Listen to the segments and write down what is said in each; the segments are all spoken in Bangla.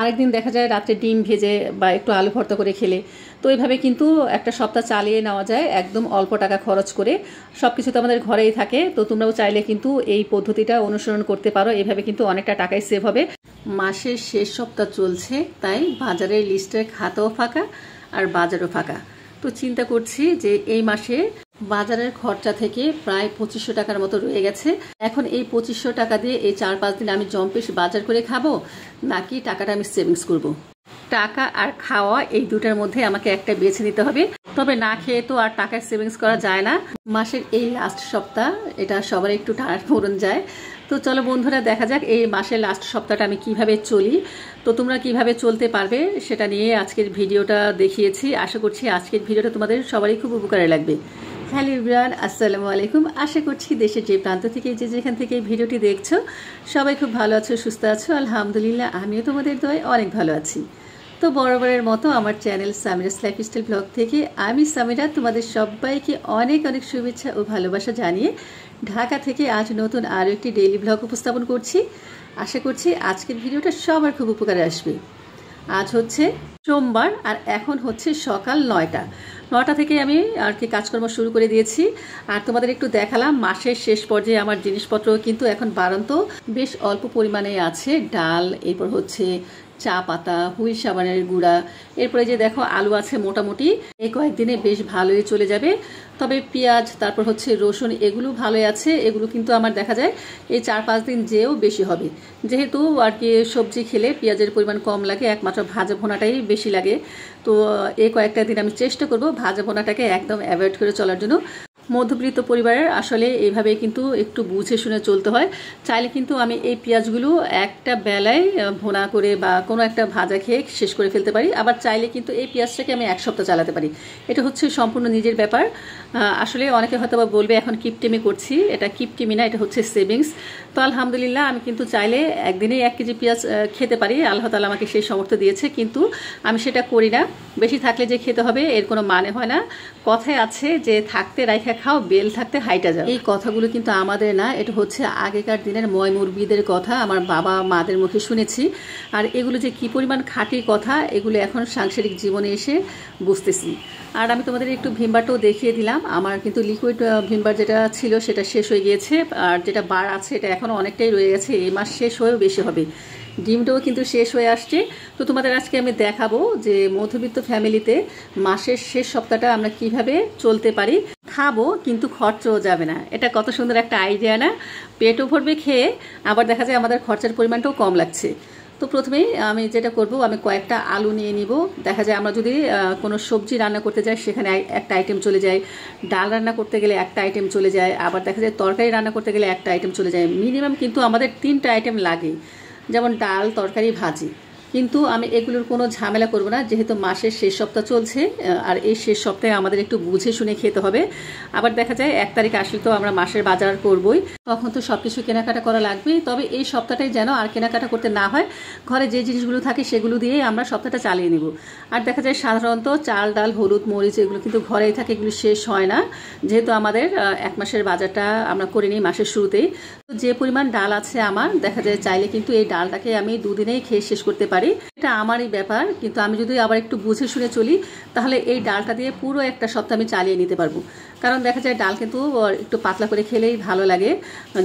আরেকদিন দেখা যায় রাত্রে ডিম ভেজে বা একটু আলু ভর্তা করে খেলে। তো এইভাবে কিন্তু একটা সপ্তাহ চালিয়ে নেওয়া যায় একদম অল্প টাকা খরচ করে। সব কিছু তো আমাদের ঘরেই থাকে, তো তোমরাও চাইলে কিন্তু এই পদ্ধতিটা অনুসরণ করতে পারো। এভাবে কিন্তু অনেকটা টাকাই সেভ হবে। মাসের শেষ সপ্তাহ চলছে, তাই বাজারের লিস্টের খাতাও ফাঁকা আর বাজারও ফাঁকা। তো চিন্তা করছি যে এই মাসে বাজারের খরচা থেকে প্রায় 2500 টাকার মতো রয়ে গেছে। এখন এই 2500 টাকা দিয়ে এই 4-5 দিন আমি জম্পেশ বাজার করে খাবো, নাকি টাকাটা আমি সেভিংস করব। টাকা আর খাওয়া এই দুটার মধ্যে আমাকে একটা বেছে নিতে হবে। তবে না খেয়ে তো আর টাকার সেভিংস করা যায় না। মাসের এই লাস্ট সপ্তাহ, এটা সবার একটু টানাপোড়েন যায়। তো চলো বন্ধুরা, দেখা যাক এই মাসের লাস্ট সপ্তাহটা আমি কিভাবে চলি। তো তোমরা কিভাবে চলতে পারবে সেটা নিয়ে আজকের ভিডিওটা দেখিয়েছি। আশা করছি আজকের ভিডিওটা তোমাদের সবারই খুব উপকারে লাগবে। হ্যালো এভরিওয়ান, আসসালামু আলাইকুম। আশা করছি দেশের যে প্রান্ত থেকে যে যেখান থেকে এই ভিডিওটি দেখছো সবাই খুব ভালো আছো, সুস্থ আছো। আলহামদুলিল্লাহ, আমিও তোমাদের দোয়ায় অনেক ভালো আছি। তো বরাবরের মতো আমার চ্যানেল সামিরাস লাইফস্টাইল ব্লগ থেকে আমি সামিরা তোমাদের সবাইকে অনেক অনেক শুভেচ্ছা ও ভালোবাসা জানিয়ে ঢাকা থেকে আজ নতুন আরও একটি ডেইলি ব্লগ উপস্থাপন করছি। আশা করছি আজকের ভিডিওটা সবার খুব উপকারে আসবে। আজ হচ্ছে সোমবার আর এখন হচ্ছে সকাল 9টা থেকে আমি আর কি কাজকর্ম শুরু করে দিয়েছি। আর তোমাদের একটু দেখালাম মাসের শেষ পর্যায়ে আমার জিনিসপত্র কিন্তু এখন বাড়ন্ত বেশ অল্প পরিমাণে আছে। ডাল, এরপর হচ্ছে চা পাতা, হুইল সাবানের গুঁড়া, এরপরে যে দেখো আলু আছে মোটামুটি এই কয়েকদিনে বেশ ভালোই চলে যাবে। তবে পেঁয়াজ, তারপর হচ্ছে রসুন, এগুলো ভালোই আছে। এগুলো কিন্তু আমার দেখা যায় এই 4-5 দিন যেও বেশি হবে, যেহেতু আর কি সবজি খেলে পেঁয়াজের পরিমাণ কম লাগে, একমাত্র ভাজা ভোনাটাই বেশি লাগে। তো এই কয়েকটা দিন আমি চেষ্টা করব ভাজা ভোনাটাকে একদম অ্যাভয়েড করে চলার জন্য। মধ্যবিত্ত পরিবারের আসলে এইভাবে কিন্তু একটু বুঝে শুনে চলতে হয়। চাইলে কিন্তু আমি এই পেঁয়াজগুলো একটা বেলায় ভোনা করে বা কোনো একটা ভাজা খেয়ে শেষ করে ফেলতে পারি। আবার চাইলে কিন্তু এই পেঁয়াজটাকে আমি এক সপ্তাহ চালাতে পারি। এটা হচ্ছে সম্পূর্ণ নিজের ব্যাপার। আসলে অনেকে হয়তো বা বলবে এখন কিপটিমি করছি, এটা কিপটিমি না, এটা হচ্ছে সেভিংস। তো আলহামদুলিল্লাহ, আমি কিন্তু চাইলে একদিনেই 1 কেজি পেঁয়াজ খেতে পারি। আল্লাহ তাআলা আমাকে সেই সামর্থ্য দিয়েছে, কিন্তু আমি সেটা করি না। বেশি থাকলে যে খেতে হবে এর কোনো মানে হয় না। কথায় আছে যে থাকতে রাইখা খাও, বেল থাকতে হাইটা যাও। এই কথাগুলো কিন্তু আমাদের না, এটা হচ্ছে আগেকার দিনের ময় মুরব্বিদের কথা, আমার বাবা মাদের মুখে শুনেছি। আর এগুলো যে কি পরিমাণ খাঁটি কথা, এগুলো এখন সাংসারিক জীবনে এসে বুঝতেছি। আর আমি তোমাদের একটু ভিমবারটাও দেখিয়ে দিলাম। আমার কিন্তু লিকুইড ভিমবার যেটা ছিল সেটা শেষ হয়ে গিয়েছে, আর যেটা বার আছে এটা এখনও অনেকটাই রয়ে গেছে। এই মাস শেষ হয়েও বেশি হবে। ডিমটাও কিন্তু শেষ হয়ে আসছে। তো তোমাদের আজকে আমি দেখাবো যে মধ্যবিত্ত ফ্যামিলিতে মাসের শেষ সপ্তাহটা আমরা কিভাবে চলতে পারি। খাবো কিন্তু খরচও যাবে না। এটা কত সুন্দর একটা আইডিয়া না? পেটও ভরবে খেয়ে, আবার দেখা যায় আমাদের খরচার পরিমাণটাও কম লাগছে। তো প্রথমেই আমি যেটা করব, আমি কয়েকটা আলু নিয়ে নিব। দেখা যায় আমরা যদি কোনো সবজি রান্না করতে যাই সেখানে একটা আইটেম চলে যায়, ডাল রান্না করতে গেলে একটা আইটেম চলে যায়, আবার দেখা যায় তরকারি রান্না করতে গেলে একটা আইটেম চলে যায়। মিনিমাম কিন্তু আমাদের 3টা আইটেম লাগে, যেমন ডাল, তরকারি, ভাজি। কিন্তু আমি এগুলোর কোনো ঝামেলা করব না, যেহেতু মাসের শেষ সপ্তাহ চলছে। আর এই শেষ সপ্তাহে আমাদের একটু বুঝে শুনে খেতে হবে। আবার দেখা যায় 1 তারিখ আসলে তো আমরা মাসের বাজার করবই, তখন তো সব কিছু কেনাকাটা করা লাগবেই। তবে এই সপ্তাহটাই যেন আর কেনাকাটা করতে না হয়, ঘরে যে জিনিসগুলো থাকে সেগুলো দিয়েই আমরা সপ্তাহটা চালিয়ে নেব। আর দেখা যায় সাধারণত চাল, ডাল, হলুদ, মরিচ এগুলো কিন্তু ঘরেই থাকে, এগুলো শেষ হয় না, যেহেতু আমাদের 1 মাসের বাজারটা আমরা করে নিই মাসের শুরুতেই। তো যে পরিমাণ ডাল আছে আমার, দেখা যায় চাইলে কিন্তু এই ডালটাকে আমি 2 দিনেই খেয়ে শেষ করতে পারি। এটা আমারই ব্যাপার, কিন্তু আমি যদি আবার একটু বুঝে শুনে চলি তাহলে এই ডালটা দিয়ে পুরো একটা সপ্তাহ আমি চালিয়ে নিতে পারবো। কারণ দেখা যায় ডাল কিন্তু একটু পাতলা করে খেলেই ভালো লাগে।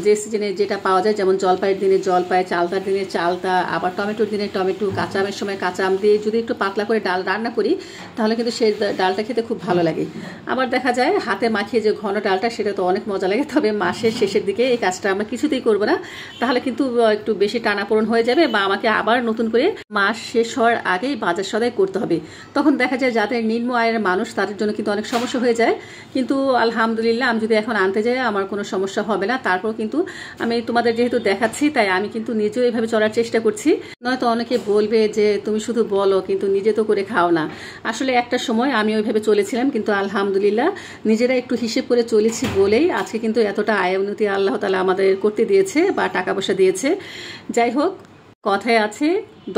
যে সিজনে যেটা পাওয়া যায়, যেমন জলপাইয়ের দিনে জলপাই, চালতার দিনে চালতা, আবার টমেটোর দিনে টমেটো, কাঁচা আমের সময় কাঁচা আম দিয়ে যদি একটু পাতলা করে ডাল রান্না করি তাহলে কিন্তু সেই ডালটা খেতে খুব ভালো লাগে। আবার দেখা যায় হাতে মাখিয়ে যে ঘন ডালটা, সেটা তো অনেক মজা লাগে। তবে মাসের শেষের দিকে এই কাজটা আমরা কিছুতেই করবো না, তাহলে কিন্তু একটু বেশি টানাপোড়েন হয়ে যাবে, বা আমাকে আবার নতুন করে মাস শেষ হওয়ার আগেই বাজার সদাই করতে হবে। তখন দেখা যায় যাদের নিম্ন আয়ের মানুষ তাদের জন্য কিন্তু অনেক সমস্যা হয়ে যায়। কিন্তু আলহামদুলিল্লাহ, আমি যদি এখন আনতে যাই আমার কোনো সমস্যা হবে না। তারপর কিন্তু আমি তোমাদের যেহেতু দেখাচ্ছি, তাই আমি কিন্তু নিজেও এইভাবে চলার চেষ্টা করছি। নয়তো অনেকে বলবে যে তুমি শুধু বলো কিন্তু নিজে তো করে খাও না। আসলে একটা সময় আমি ওইভাবে চলেছিলাম, কিন্তু আলহামদুলিল্লাহ নিজেরা একটু হিসেব করে চলেছি বলেই আজকে কিন্তু এতটা আয় উন্নতি আল্লাহ তাআলা আমাদের করতে দিয়েছে, বা টাকা পয়সা দিয়েছে। যাই হোক, কথায় আছে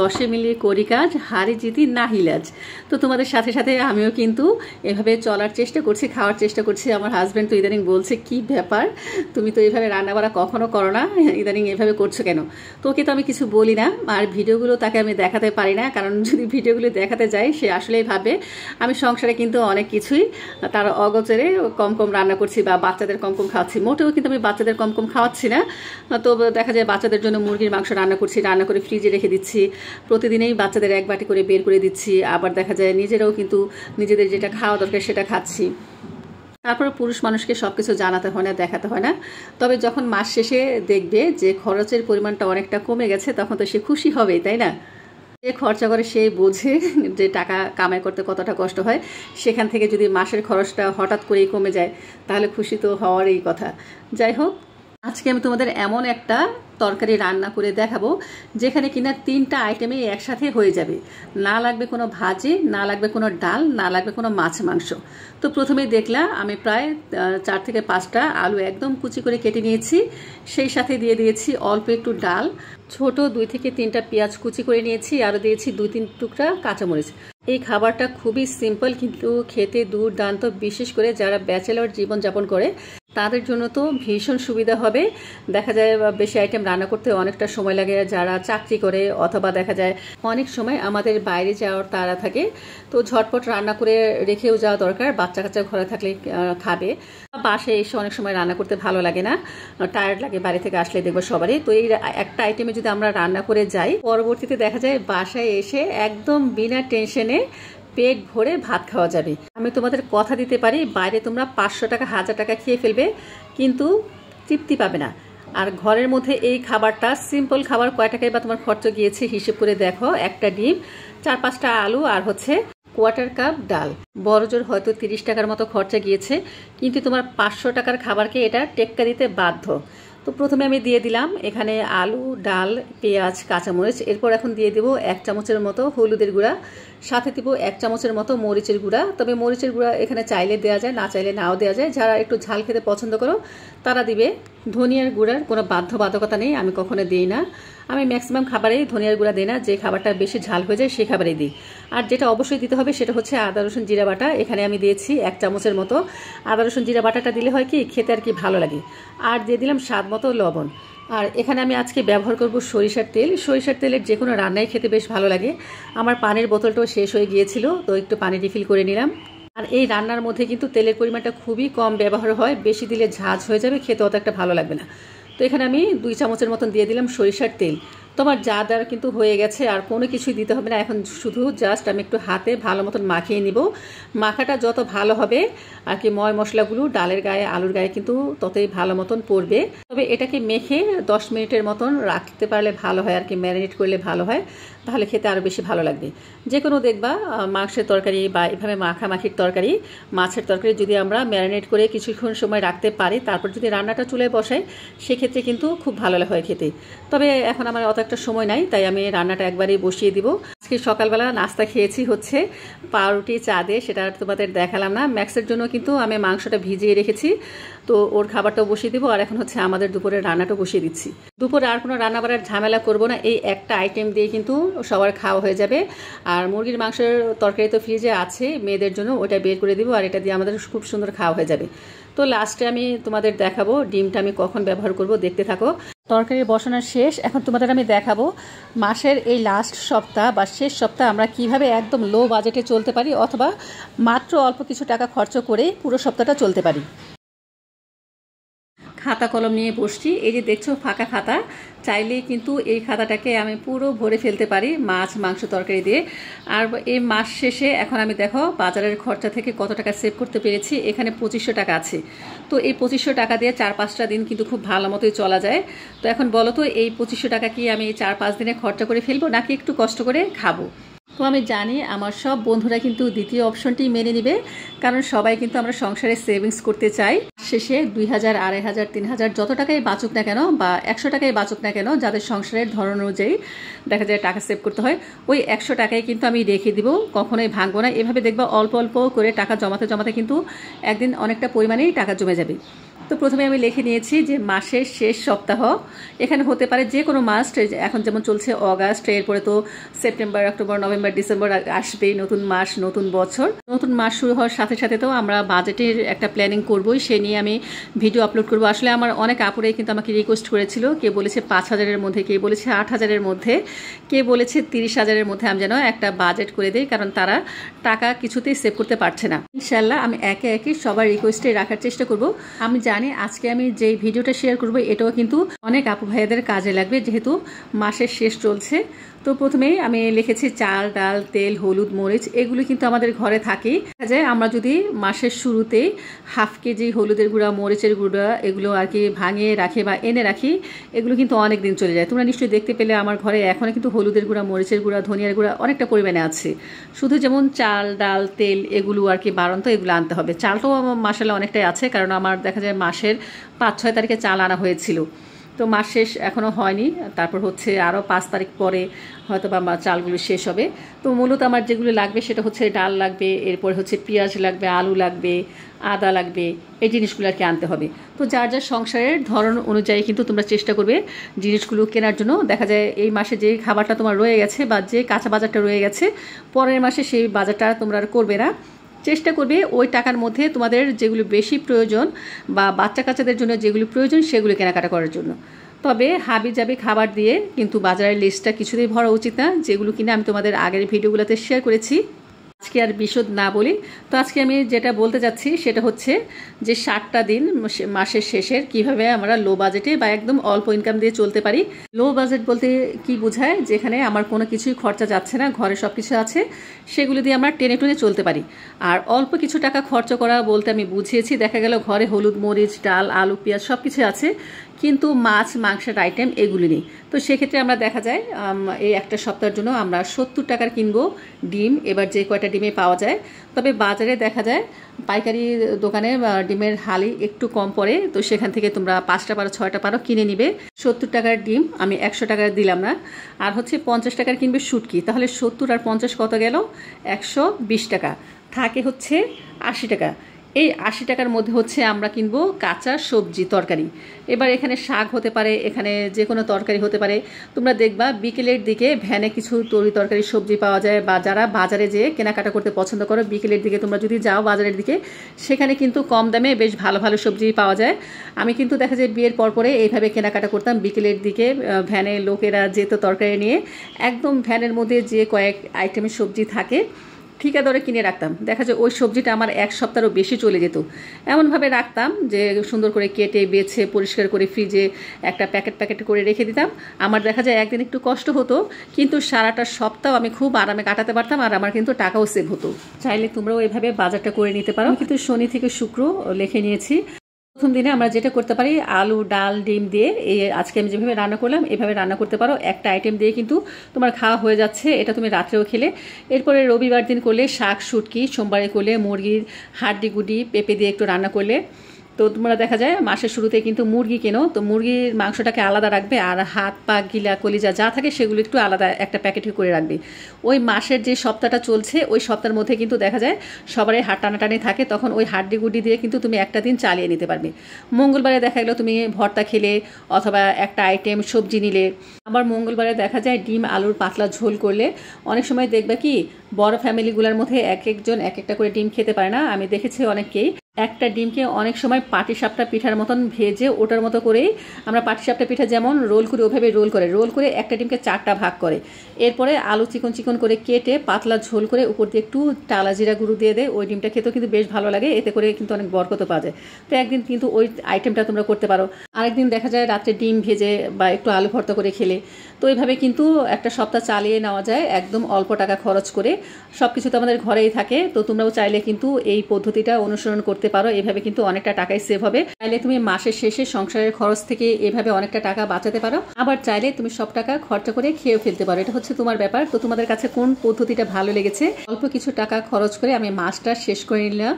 দশে মিলিয়ে করি কাজ, হারি জিতি না হিলাজ। তো তোমাদের সাথে সাথে আমিও কিন্তু এভাবে চলার চেষ্টা করছি, খাওয়ার চেষ্টা করছি। আমার হাজব্যান্ড তো ইদানিং বলছে, কি ব্যাপার, তুমি তো এইভাবে রান্না বাড়া কখনো করো না, ইদানিং এভাবে করছো কেন? তো ওকে তো আমি কিছু বলি না, আর ভিডিওগুলো তাকে আমি দেখাতে পারি না, কারণ যদি ভিডিওগুলো দেখাতে যাই সে আসলেই ভাবে আমি সংসারে কিন্তু অনেক কিছুই তার অগোচরে কম কম রান্না করছি বা বাচ্চাদের কম কম খাওয়াচ্ছি। মোটেও কিন্তু আমি বাচ্চাদের কম কম খাওয়াচ্ছি না। তো দেখা যায় বাচ্চাদের জন্য মুরগির মাংস রান্না করছি, রান্না করে ফ্রিজে রেখে দিচ্ছি, প্রতিদিনেই বাচ্চাদের এক বাটি করে বের করে দিচ্ছি। আবার দেখা যায় নিজেরাও কিন্তু নিজেদের যেটা খাওয়া দরকার সেটা খাচ্ছি। তারপরে পুরুষ মানুষকে সব কিছু জানাতে হয় না, দেখাতে হয় না। তবে যখন মাস শেষে দেখবে যে খরচের পরিমাণটা অনেকটা কমে গেছে, তখন তো সে খুশি হবেই, তাই না? যে খরচা করে সেই বোঝে যে টাকা কামাই করতে কতটা কষ্ট হয়। সেখান থেকে যদি মাসের খরচটা হঠাৎ করেই কমে যায়, তাহলে খুশি তো হওয়ারই কথা। যাই হোক, আজকে আমি তোমাদের এমন একটা তরকারি রান্না করে দেখাবো যেখানে কিনা 3টা আইটেমে একসাথে হয়ে যাবে। না লাগবে কোনো ভাজি, না লাগবে কোনো ডাল, না লাগবে কোনো মাছ মাংস। তো প্রথমেই দেখলাম আমি প্রায় 4 থেকে 5টা আলু একদম কুচি করে কেটে নিয়েছি। সেই সাথে দিয়ে দিয়েছি অল্প একটু ডাল, ছোট 2 থেকে 3টা পেঁয়াজ কুচি করে নিয়েছি, আরও দিয়েছি 2-3 টুকরা কাঁচামরিচ। এই খাবারটা খুবই সিম্পল কিন্তু খেতে দুর্দান্ত, বিশেষ করে যারা ব্যাচেলর জীবনযাপন করে তাদের জন্য তো ভীষণ সুবিধা হবে। দেখা যায় বেশি আইটেম রান্না করতে অনেকটা সময় লাগে যারা চাকরি করে, অথবা দেখা যায় অনেক সময় আমাদের বাইরে যাওয়ার তাড়া থাকে, তো ঝটপট রান্না করে রেখেও যাওয়া দরকার। বাচ্চা কাচ্চা ঘরে থাকলে খাবে, বাসায় এসে অনেক সময় রান্না করতে ভালো লাগে না, টায়ার্ড লাগে বাড়ি থেকে আসলে, দেখবো সবারই। তো এই একটা আইটেমে যদি আমরা রান্না করে যাই, পরবর্তীতে দেখা যায় বাসায় এসে একদম বিনা টেনশনে পেট ভরে ভাত খাওয়া যাবে। আমি তোমাদের কথা দিতে পারি, বাইরে তোমরা 500 টাকা 1000 টাকা খেয়ে ফেলবে, কিন্তু তৃপ্তি পাবে না। আর ঘরের মধ্যে এই খাবারটা সিম্পল খাবার, কয় টাকায় বা তোমার খরচ গিয়েছে হিসেব করে দেখো। একটা ডিম, 4-5টা আলু, আর হচ্ছে 1/4 কাপ ডাল। বড় জোর হয়তো 30 টাকার মতো খরচা গিয়েছে, কিন্তু তোমার 500 টাকার খাবারকে এটা টেক্কা দিতে বাধ্য। তো প্রথমে আমি দিয়ে দিলাম এখানে আলু, ডাল, পেঁয়াজ, কাঁচামরিচ। এরপর এখন দিয়ে দেবো 1 চামচের মতো হলুদের গুঁড়া, সাথে দেবো 1 চামচের মতো মরিচের গুঁড়া। তবে মরিচের গুঁড়া এখানে চাইলে দেওয়া যায়, না চাইলে নাও দেওয়া যায়। যারা একটু ঝাল খেতে পছন্দ করো তারা দিবে। ধনিয়ার গুঁড়ার কোনো বাধ্যবাধকতা নেই, আমি কখনো দিই না। আমি ম্যাক্সিমাম খাবারেই ধনিয়ার গুঁড়া দিই না, যে খাবারটা বেশি ঝাল হয়ে যায় সেই খাবারেই দিই। আর যেটা অবশ্যই দিতে হবে সেটা হচ্ছে আদা রসুন জিরা বাটা। এখানে আমি দিয়েছি 1 চামচের মতো। আদা রসুন জিরা বাটাটা দিলে হয় কি, খেতে আর কি ভালো লাগে। আর দিয়ে দিলাম স্বাদ মতো লবণ। আর এখানে আমি আজকে ব্যবহার করব সরিষার তেল। সরিষার তেলের যে কোনো রান্নাই খেতে বেশ ভালো লাগে। আমার পানির বোতলটাও শেষ হয়ে গিয়েছিল, তো একটু পানি রিফিল করে নিলাম। আর এই রান্নার মধ্যে কিন্তু তেলের পরিমাণটা খুবই কম ব্যবহার হয়, বেশি দিলে ঝাঁঝ হয়ে যাবে, খেতে অত একটা ভালো লাগবে না। তো এখানে আমি 2 চামচের মতন দিয়ে দিলাম সরিষার তেল। তোমার যা দেওয়ার কিন্তু হয়ে গেছে, আর কোনো কিছুই দিতে হবে না। এখন শুধু জাস্ট আমি একটু হাতে ভালো মতন মাখিয়ে নিব। মাখাটা যত ভালো হবে আর কি, ময় মশলাগুলো ডালের গায়ে, আলুর গায়ে কিন্তু ততই ভালো মতন পড়বে। তবে এটাকে মেখে 10 মিনিটের মতন রাখতে পারলে ভালো হয় আর কি, ম্যারিনেট করলে ভালো হয়, তাহলে খেতে আরও বেশি ভালো লাগবে। যে কোনো দেখবা মাংসের তরকারি বা এভাবে মাখামাখির তরকারি, মাছের তরকারি যদি আমরা ম্যারিনেট করে কিছুক্ষণ সময় রাখতে পারি, তারপর যদি রান্নাটা চুলায় বসাই, সেক্ষেত্রে কিন্তু খুব ভালো হয় খেতে। তবে এখন আমার অত একটা সময় নাই, তাই আমি রান্নাটা একবারেই বসিয়ে দিব। আজকে সকালবেলা নাস্তা খেয়েছি হচ্ছে পাউরুটি চা দিয়ে, সেটা তোমাদের দেখালাম না। ম্যাক্সের জন্য কিন্তু আমি মাংসটা ভিজিয়ে রেখেছি, তো ওর খাবারটাও বসিয়ে দিব। আর এখন হচ্ছে আমাদের দুপুরের রান্নাটা বসিয়ে দিচ্ছি। দুপুরে আর কোনো রান্না বাড়ার ঝামেলা করবো না, এই একটা আইটেম দিয়ে কিন্তু সবার খাওয়া হয়ে যাবে। আর মুরগির মাংসের তরকারি তো ফ্রিজে আছে মেয়েদের জন্য, ওটা বের করে দিব, আর এটা দিয়ে আমাদের খুব সুন্দর খাওয়া হয়ে যাবে। তো লাস্টে আমি তোমাদের দেখাবো ডিমটা আমি কখন ব্যবহার করব, দেখতে থাকো। তরকারি বসানো শেষ, এখন তোমাদের আমি দেখাবো মাসের এই লাস্ট সপ্তাহ বা শেষ সপ্তাহ আমরা কিভাবে একদম লো বাজেটে চলতে পারি, অথবা মাত্র অল্প কিছু টাকা খরচ করে পুরো সপ্তাহটা চলতে পারি। খাতা কলম নিয়ে বসছি, এই যে দেখছো ফাঁকা খাতা, চাইলে কিন্তু এই খাতাটাকে আমি পুরো ভরে ফেলতে পারি মাছ মাংস তরকারি দিয়ে। আর এই মাস শেষে এখন আমি দেখো বাজারের খরচা থেকে কত টাকা সেভ করতে পেরেছি। এখানে 2500 টাকা আছে। তো এই 2500 টাকা দিয়ে 4-5টা দিন কিন্তু খুব ভালো মতোই চলা যায়। তো এখন বলো তো, এই 2500 টাকা কি আমি 4-5 দিনে খরচা করে ফেলবো, নাকি একটু কষ্ট করে খাবো? তো আমি জানি আমার সব বন্ধুরা কিন্তু দ্বিতীয় অপশনটি মেনে নিবে, কারণ সবাই কিন্তু আমরা সংসারে সেভিংস করতে চাই। শেষে 2000, 2500, 3000 যত টাকাই বাঁচুক না কেন বা 100 টাকাই বাঁচুক না কেন, যাদের সংসারের ধরন অনুযায়ী দেখা যায় টাকা সেভ করতে হয়, ওই 100 টাকায় কিন্তু আমি রেখে দিব, কখনোই ভাঙবো না। এভাবে দেখবা অল্প অল্প করে টাকা জমাতে জমাতে কিন্তু একদিন অনেকটা পরিমাণেই টাকা জমে যাবে। তো প্রথমে আমি লিখে নিয়েছি যে মাসের শেষ সপ্তাহ, এখানে হতে পারে যে কোনো মাস। এখন যেমন চলছে অগাস্ট, এরপরে তো সেপ্টেম্বর, অক্টোবর, নভেম্বর, ডিসেম্বর আসবেই, নতুন মাস, নতুন বছর। নতুন মাস শুরু হওয়ার সাথে সাথে তো আমরা বাজেটের একটা প্ল্যানিং করবোই, সে নিয়ে আমি ভিডিও আপলোড করবো। আসলে আমার অনেক আপুরাই কিন্তু আমাকে রিকোয়েস্ট করেছিল, কে বলেছে 5,000-এর মধ্যে, কে বলেছে 8,000-এর মধ্যে, কে বলেছে 30,000-এর মধ্যে আমি যেন একটা বাজেট করে দিই, কারণ তারা টাকা কিছুতেই সেভ করতে পারছে না। ইনশাল্লাহ আমি একে একে সবার রিকোয়েস্টে রাখার চেষ্টা করব। আমি জানি আজকে আমি যে ভিডিওটা শেয়ার করব এটাও কিন্তু অনেক আপু ভাইয়াদের কাজে লাগবে, যেহেতু মাসের শেষ চলছে। তো প্রথমেই আমি লিখেছি চাল, ডাল, তেল, হলুদ, মরিচ, এগুলো কিন্তু আমাদের ঘরে থাকেই। দেখা যায় আমরা যদি মাসের শুরুতেই হাফ কেজি হলুদের গুঁড়া, মরিচের গুঁড়া এগুলো আর কি ভাঙিয়ে রাখি বা এনে রাখি, এগুলো কিন্তু অনেক দিন চলে যায়। তোমরা নিশ্চয়ই দেখতে পেলে আমার ঘরে এখনো কিন্তু হলুদের গুঁড়া, মরিচের গুঁড়া, ধনিয়ার গুঁড়া অনেকটা পরিমাণে আছে। শুধু যেমন চাল, ডাল, তেল এগুলো আর কি বাড়ন্ত, এগুলো আনতে হবে। চালটাও মাসাল্লাহ অনেকটাই আছে, কারণ আমার দেখা যায় মাসের 5-6 তারিখে চাল আনা হয়েছিল। তো মাস শেষ এখনও হয়নি, তারপর হচ্ছে আরও 5 তারিখ পরে হয়তো বা চালগুলো শেষ হবে। তো মূলত আমার যেগুলো লাগবে সেটা হচ্ছে ডাল লাগবে, এরপরে হচ্ছে পেঁয়াজ লাগবে, আলু লাগবে, আদা লাগবে, এই জিনিসগুলো আর কি আনতে হবে। তো যার যার সংসারের ধরন অনুযায়ী কিন্তু তোমরা চেষ্টা করবে জিনিসগুলো কেনার জন্য। দেখা যায় এই মাসে যে খাবারটা তোমার রয়ে গেছে বা যে কাঁচা বাজারটা রয়ে গেছে, পরের মাসে সেই বাজারটা তোমরা আর করবে না। চেষ্টা করবে ওই টাকার মধ্যে তোমাদের যেগুলো বেশি প্রয়োজন বা বাচ্চা কাচ্চাদের জন্য যেগুলো প্রয়োজন সেগুলো কেনাকাটা করার জন্য। তবে হাবি জাবি খাবার দিয়ে কিন্তু বাজারের লিস্টটা কিছুতেই ভরা উচিত না, যেগুলো কিনা আমি তোমাদের আগের ভিডিওগুলোতে শেয়ার করেছি। আজকে আর বিশদ না বলি। তো আজকে আমি যেটা বলতে চাচ্ছি সেটা হচ্ছে যে 60টা দিন মাসের শেষের কিভাবে আমরা লো বাজেটে বা একদম অল্প ইনকাম দিয়ে চলতে পারি। লো বাজেট বলতে কি বোঝায়, যেখানে আমার কোনো কিছুই খরচা যাচ্ছে না, ঘরে সব কিছু আছে, সেগুলো দিয়ে আমরা টেনে টুনে চলতে পারি। আর অল্প কিছু টাকা খরচ করা বলতে আমি বুঝিয়েছি, দেখা গেল ঘরে হলুদ, মরিচ, ডাল, আলু, পেঁয়াজ সব কিছু আছে, কিন্তু মাছ, মাংসের আইটেম এগুলি নেই। তো সেক্ষেত্রে আমরা দেখা যায় এই একটা সপ্তাহের জন্য আমরা 70 টাকার কিনবো ডিম, এবার যে কয়টা ডিমে পাওয়া যায়। তবে বাজারে দেখা যায় পাইকারি দোকানে ডিমের হালি একটু কম পড়ে, তো সেখান থেকে তোমরা 5টা পারো 6টা পারো কিনে নিবে। 70 টাকার ডিম আমি 100 টাকার দিলাম না। আর হচ্ছে 50 টাকার কিনবে শুটকি, তাহলে 70 আর 50 কত গেল, 120 টাকা। থাকে হচ্ছে 80 টাকা। এই 80 টাকার মধ্যে হচ্ছে আমরা কিনবো কাঁচা সবজি, তরকারি। এবার এখানে শাক হতে পারে, এখানে যে কোনো তরকারি হতে পারে। তোমরা দেখবা বিকেলের দিকে ভ্যানে কিছু তরকারি সবজি পাওয়া যায়, বা যারা বাজারে যেয়ে কেনাকাটা করতে পছন্দ করো বিকেলের দিকে তোমরা যদি যাও বাজারের দিকে, সেখানে কিন্তু কম দামে বেশ ভালো ভালো সবজি পাওয়া যায়। আমি কিন্তু দেখা যায় বিয়ের পরে এইভাবে কেনাকাটা করতাম। বিকেলের দিকে ভ্যানে লোকেরা যেত তরকারি নিয়ে, একদম ভ্যানের মধ্যে যে কয়েক আইটেমের সবজি থাকে ঠিকা দরে কিনে রাখতাম। দেখা যায় ওই সবজিটা আমার 1 সপ্তাহেরও বেশি চলে যেত। এমনভাবে রাখতাম যে সুন্দর করে কেটে বেছে পরিষ্কার করে ফ্রিজে একটা প্যাকেট করে রেখে দিতাম। আমার দেখা যায় একদিন একটু কষ্ট হতো, কিন্তু সারাটা সপ্তাহ আমি খুব আরামে কাটাতে পারতাম, আর আমার কিন্তু টাকাও সেভ হতো। চাইলে তোমরাও এভাবে বাজারটা করে নিতে পারো। কিন্তু শনি থেকে শুক্র লিখে নিয়েছি। প্রথম দিনে আমরা যেটা করতে পারি, আলু, ডাল, ডিম দিয়ে এই আজকে আমি যেভাবে রান্না করলাম এভাবে রান্না করতে পারো। একটা আইটেম দিয়ে কিন্তু তোমার খাওয়া হয়ে যাচ্ছে, এটা তুমি রাত্রেও খেলে। এরপরে রবিবার দিন করলে শাক, শুটকি, সোমবারে করলে মুরগির হাড্ডি গুডি পেঁপে দিয়ে একটু রান্না করলে। তো তোমরা দেখা যায় মাসের শুরুতে কিন্তু মুরগি কেনো, তো মুরগির মাংসটাকে আলাদা রাখবে, আর হাত পা গিলা কলিজা যা থাকে সেগুলো একটু আলাদা একটা প্যাকেটে করে রাখবে। ওই মাসের যে সপ্তাহটা চলছে ওই সপ্তাহের মধ্যে কিন্তু দেখা যায় সবারই হাট টানাটানি থাকে, তখন ওই হাড্ডি গুডি দিয়ে কিন্তু তুমি একটা দিন চালিয়ে নিতে পারবে। মঙ্গলবারে দেখা গেলো তুমি ভর্তা খেলে অথবা একটা আইটেম সবজি নিলে। আবার মঙ্গলবারে দেখা যায় ডিম আলুর পাতলা ঝোল করলে। অনেক সময় দেখবে কি বড় ফ্যামিলিগুলোর মধ্যে এক একজন এক একটা করে ডিম খেতে পারে না। আমি দেখেছি অনেককেই একটা ডিমকে অনেক সময় পাটিসাপটা পিঠার মতন ভেজে ওটার মতো করেই আমরা পাটিসাপটা পিঠা যেমন রোল করে ওভাবে রোল করে একটা ডিমকে 4টা ভাগ করে, এরপরে আলু চিকন করে কেটে পাতলা ঝোল করে উপর দিয়ে একটু টালা জিরা গুঁড়ো দিয়ে দেয়। ওই ডিমটা খেতেও কিন্তু বেশ ভালো লাগে, এতে করে কিন্তু অনেক বরকত পাওয়া যায়। তো একদিন কিন্তু ওই আইটেমটা তোমরা করতে পারো। আরেকদিন দেখা যায় রাত্রে ডিম ভেজে বা একটু আলু ভর্তা করে খেলে। তো এইভাবে কিন্তু একটা সপ্তাহ চালিয়ে নেওয়া যায় একদম অল্প টাকা খরচ করে। সব কিছু তো আমাদের ঘরেই থাকে, তো তোমরাও চাইলে কিন্তু এই পদ্ধতিটা অনুসরণ করতে পারো। এভাবে কিন্তু অনেকটা টাকাই সেভ হবে। চাইলে তুমি মাসের শেষে সংসারের খরচ থেকে এভাবে অনেকটা টাকা বাঁচাতে পারো, আবার চাইলে তুমি সব টাকা খরচা করে খেয়েও ফেলতে পারো। এটা হচ্ছে তোমার ব্যাপার। তো তোমাদের কাছে কোন পদ্ধতিটা ভালো লেগেছে? অল্প কিছু টাকা খরচ করে আমি মাসটা শেষ করে নিলাম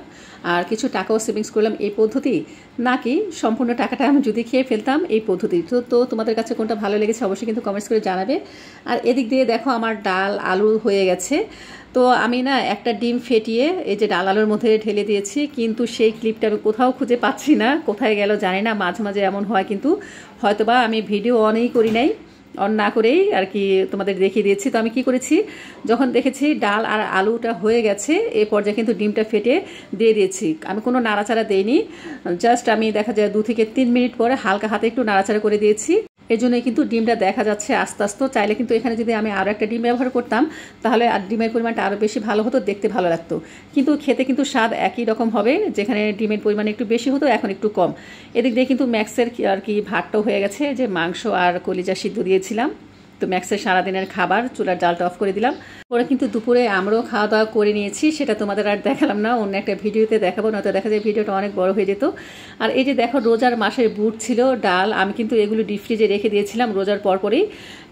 আর কিছু টাকাও সেভিংস করলাম এই পদ্ধতি, নাকি সম্পূর্ণ টাকাটা আমি যদি খেয়ে ফেলতাম এই পদ্ধতি? তো তোমাদের কাছে কোনটা ভালো লেগেছে অবশ্যই কিন্তু কমেন্টস করে জানাবে। আর এদিক দিয়ে দেখো আমার ডাল আলু হয়ে গেছে। তো আমি না একটা ডিম ফেটিয়ে এই যে ডাল আলুর মধ্যে ঢেলে দিয়েছি, কিন্তু সেই ক্লিপটা আমি কোথাও খুঁজে পাচ্ছি না, কোথায় গেল জানি না। মাঝে মাঝে এমন হয়, কিন্তু হয়তোবা আমি ভিডিও অনই করি নাই, অন না করেই আর কি তোমাদের দেখিয়ে দিয়েছি। তো আমি কি করেছি, যখন দেখেছি ডাল আর আলুটা হয়ে গেছে এই পর্যায়ে কিন্তু ডিমটা ফেটে দিয়ে দিয়েছি। আমি কোনো নাড়াচাড়া দেইনি, জাস্ট আমি দেখা যায় 2 থেকে 3 মিনিট পরে হালকা হাতে একটু নাড়াচাড়া করে দিয়েছি। এই জন্যই কিন্তু ডিমটা দেখা যাচ্ছে আস্তে আস্তে। চাইলে কিন্তু এখানে যদি আমি আরও একটা ডিম ব্যবহার করতাম তাহলে আর ডিমের পরিমাণটা আরও বেশি ভালো হতো, দেখতে ভালো লাগতো, কিন্তু খেতে কিন্তু স্বাদ একই রকম হবে। যেখানে ডিমের পরিমাণ একটু বেশি হতো এখন একটু কম। এদিক দিয়ে কিন্তু ম্যাক্সের আর কি ভাতটাও হয়ে গেছে, যে মাংস আর কলিজা সিদ্ধ দিয়েছিলাম। তো ম্যাক্সের সারাদিনের খাবার, চুলার জালটা অফ করে দিলাম। পরে কিন্তু দুপুরে আমরাও খাওয়া দাওয়া করে নিয়েছি, সেটা তোমাদের আর দেখালাম না, অন্য একটা ভিডিওতে দেখাবো, নয়তো দেখা যায় ভিডিওটা অনেক বড় হয়ে যেত। আর এই যে দেখো রোজার মাসের বুট ছিল, ডাল, আমি কিন্তু এগুলো ডিপ ফ্রিজে রেখে দিয়েছিলাম রোজার পরপরই।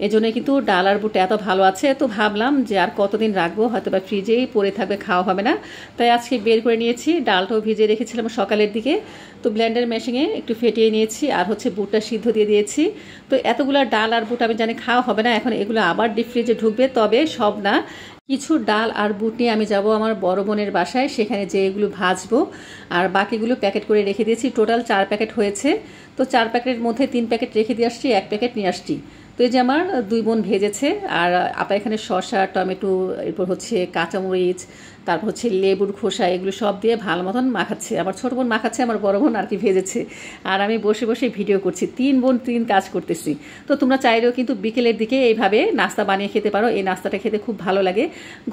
এজন্য কিন্তু ডাল আর বুট এত ভালো আছে, তো ভাবলাম যে আর কতদিন রাখবো, হয়তো বা ফ্রিজেই পড়ে থাকবে, খাওয়া হবে না। তাই আজকে বের করে নিয়েছি। ডালটাও ভিজিয়ে রেখেছিলাম সকালের দিকে, তো ব্লেন্ডার মেশিনে একটু ফেটিয়ে নিয়েছি, আর হচ্ছে বুটটা সিদ্ধ দিয়ে দিয়েছি। তো এতগুলো ডাল আর বুট আমি জানি খাওয়া হবে না, এখন এগুলো আবার ডিপ ফ্রিজে ঢুকবে। তবে সব না, কিছু ডাল আর বুট নিয়ে আমি যাব আমার বড় বোনের বাসায়, সেখানে যে এগুলো ভাজবো, আর বাকিগুলো প্যাকেট করে রেখে দিয়েছি। টোটাল 4 প্যাকেট হয়েছে, তো 4 প্যাকেটের মধ্যে 3 প্যাকেট রেখে দিয়ে আসছি, 1 প্যাকেট নিয়ে আসছি। তো এই যে আমার 2 বোন ভেজেছে, আর আপা এখানে শসা, টমেটো, এরপর হচ্ছে কাঁচামরিচ, তারপর হচ্ছে লেবুর খোসা, এগুলো সব দিয়ে ভালো মতন মাখাচ্ছে। আমার ছোট বোন মাখাচ্ছে, আমার বড় বোন আর কি ভেজেছে, আর আমি বসে বসে ভিডিও করছি। 3 বোন 3 কাজ করতেছি। তো তোমরা চাইলেও কিন্তু বিকেলের দিকে এইভাবে নাস্তা বানিয়ে খেতে পারো। এই নাস্তাটা খেতে খুব ভালো লাগে।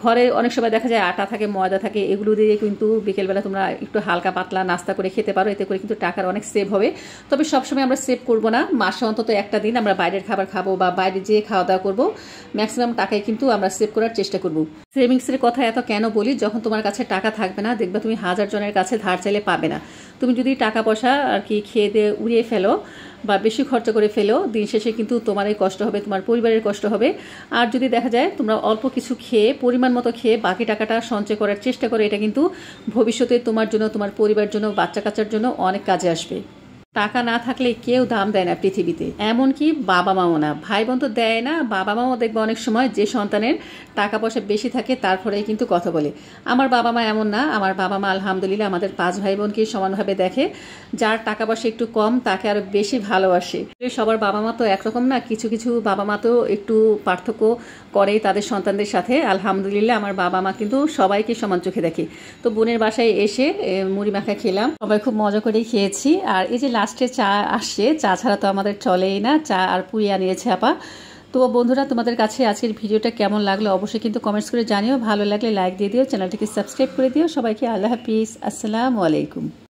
ঘরে অনেক সময় দেখা যায় আটা থাকে, ময়দা থাকে, এগুলো দিয়ে কিন্তু বিকেলবেলা তোমরা একটু হালকা পাতলা নাস্তা করে খেতে পারো। এতে করে কিন্তু টাকার অনেক সেভ হবে। তবে সবসময় আমরা সেভ করবো না, মাসে অন্তত একটা দিন আমরা বাইরের খাবার খাবো বা বাইরে যেয়ে খাওয়া দাওয়া করবো। ম্যাক্সিমাম টাকায় কিন্তু আমরা সেভ করার চেষ্টা করবো। সেভিংসের কথা এত কেন বলি, যখন তোমার কাছে টাকা থাকবে না, দেখবে তুমি 1000 জনের কাছে ধার চাইলে পাবে না। তুমি যদি টাকা পয়সা আর কি খেয়ে দিয়ে উড়িয়ে ফেলো বা বেশি খরচা করে ফেলো, দিন শেষে কিন্তু তোমারই কষ্ট হবে, তোমার পরিবারের কষ্ট হবে। আর যদি দেখা যায় তোমরা অল্প কিছু খেয়ে, পরিমাণ মতো খেয়ে বাকি টাকাটা সঞ্চয় করার চেষ্টা করো, এটা কিন্তু ভবিষ্যতে তোমার জন্য, তোমার পরিবারের জন্য, বাচ্চা কাচ্চার জন্য অনেক কাজে আসবে। টাকা না থাকলে কেউ দাম দেয় না পৃথিবীতে, এমনকি বাবা মাও না, ভাই বোন তো দেয় না, বাবা মাও দেখবে অনেক সময় যে সন্তানের টাকা পয়সা বেশি থাকে তারপরেই কিন্তু কথা বলে। আমার বাবা মা এমন না, আমার বাবা মা আলহামদুলিল্লাহ আমাদের 5 ভাই বোনকে সমানভাবে দেখে। যার টাকা পয়সা একটু কম তাকে আরো বেশি ভালোবাসে। সবার বাবা মা তো একরকম না, কিছু কিছু বাবা মা তো একটু পার্থক্য করে তাদের সন্তানদের সাথে। আলহামদুলিল্লাহ আমার বাবা মা কিন্তু সবাইকে সমান চোখে দেখে। তো বোনের বাসায় এসে মুড়ি মাখা খেলাম, সবাই খুব মজা করেই খেয়েছি। আর এই যে লাস্টে চা আসছে, চা ছাড়া তো আমাদের চলেই না, চা আর পুরি আনিয়েছে আপা। তো বন্ধুরা, তোমাদের কাছে আজকের ভিডিওটা কেমন লাগলো অবশ্যই কিন্তু কমেন্টস করে জানিও। ভালো লাগলে লাইক দিয়ে দিও, চ্যানেলটিকে সাবস্ক্রাইব করে দিও। সবাইকে আল্লাহ হাফিজ, আসসালামু আলাইকুম।